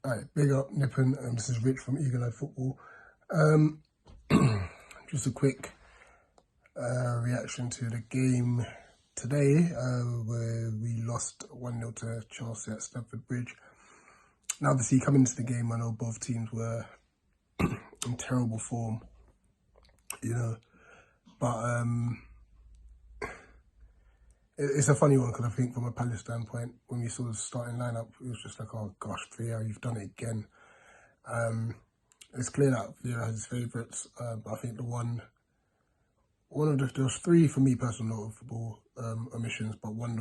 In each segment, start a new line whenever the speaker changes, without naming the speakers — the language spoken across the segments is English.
Alright, big up Nippon. This is Rich from Eagle Eye Football. Um, just a quick reaction to the game today, where we lost 1-0 to Chelsea at Stamford Bridge. Now, obviously, coming into the game, I know both teams were in terrible form, but it's a funny one because I think from a Palace standpoint, when we saw the starting lineup, it was just like, oh gosh, Vieira, you've done it again. It's clear that Vieira has his favourites, but I think there was three for me personal notable omissions, but one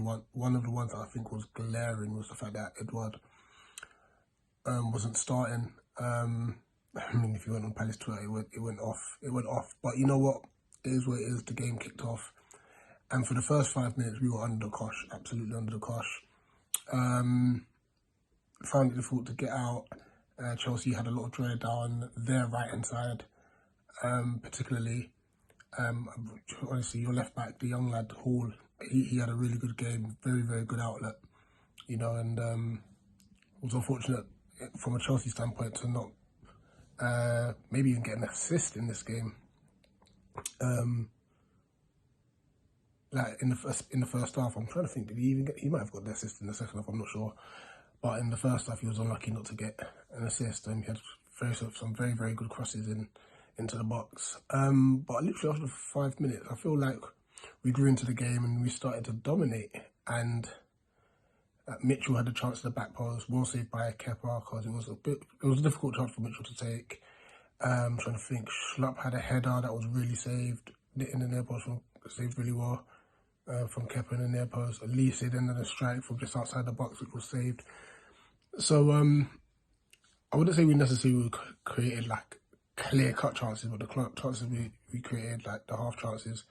of the ones that I think was glaring was the fact that Edouard wasn't starting. I mean, if you went on Palace Twitter, it went off. But you know what? It is what it is. The game kicked off. And for the first 5 minutes, we were under the cosh, absolutely under the cosh. Found it difficult to get out. Chelsea had a lot of dread down their right-hand side, particularly. Honestly, your left back, the young lad, Hall, he had a really good game, very, very good outlet, and it was unfortunate from a Chelsea standpoint to not maybe even get an assist in this game. Like in the first half, I'm trying to think, did he even get? He might have got the assist in the second half. I'm not sure, but in the first half, he was unlucky not to get an assist, and he had some very, very good crosses into the box. But literally after 5 minutes, I feel like we grew into the game and we started to dominate. And Mitchell had a chance at the back post, well saved by Kepa, because it was a difficult chance for Mitchell to take. Trying to think, Schlupp had a header that was really saved in the near post, saved really well. From Kepa in the near post. Elise then had a strike from just outside the box, which was saved. So I wouldn't say we necessarily created like clear-cut chances, but the chances we created, like the half chances,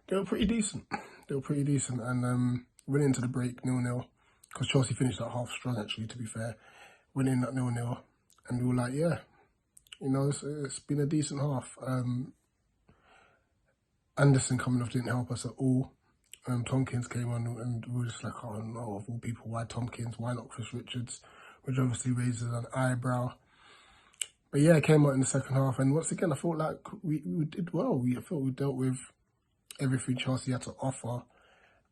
they were pretty decent. And went into the break 0-0, because Chelsea finished that half strong, actually, to be fair. Went in at 0-0, and we were like, yeah, it's been a decent half. Anderson coming off didn't help us at all. Tomkins came on and we were just like, oh no, of all people, why Tomkins? Why not Chris Richards? Which obviously raises an eyebrow. But yeah, it came out in the second half, and once again, I felt like we did well. I thought we dealt with everything Chelsea had to offer.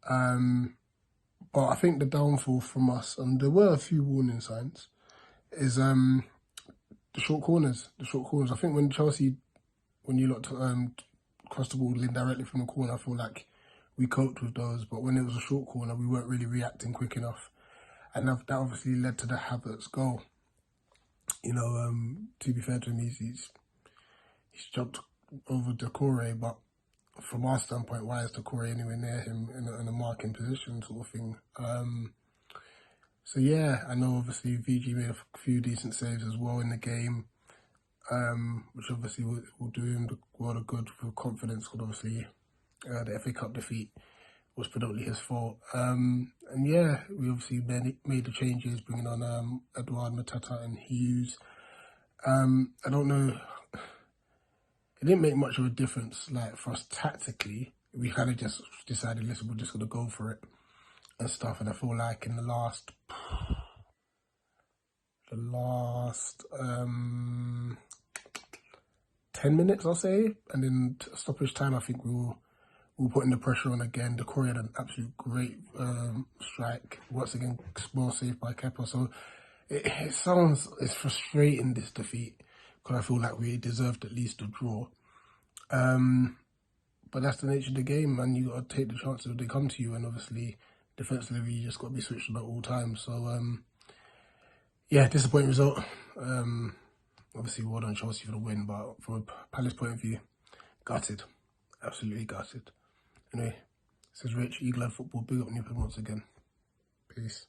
But I think the downfall from us, and there were a few warning signs, is the short corners. I think when you lot crossed the ball in directly from the corner, I feel like we coped with those, but when it was a short corner, we weren't really reacting quick enough. And that obviously led to the Havertz goal. To be fair to him, he's jumped over Doucouré, but from our standpoint, why is Doucouré anywhere near him in a marking position sort of thing? So yeah, I know obviously VG made a few decent saves as well in the game, which obviously will do him the world of good for confidence, because obviously the FA Cup defeat was predominantly his fault. And yeah, we obviously made the changes, bringing on Edouard, Mateta and Hughes. I don't know, it didn't make much of a difference like for us tactically. We kind of just decided, listen, we're just going to go for it and stuff. And I feel like in the last 10 minutes, I'll say, and then stoppage time, I think we were putting the pressure on again. Doucouré had an absolute great strike. Once again, well saved by Kepa. So it's frustrating, this defeat, because I feel like we deserved at least a draw. But that's the nature of the game, man. You got to take the chances if they come to you, and obviously defensively you just got to be switched on at all times. So yeah, disappointing result. Obviously well done Chelsea for the win, but from a Palace point of view, gutted, absolutely gutted. Anyway, this is Rich, Eagle Eye Football. Big up Newport once again. Peace.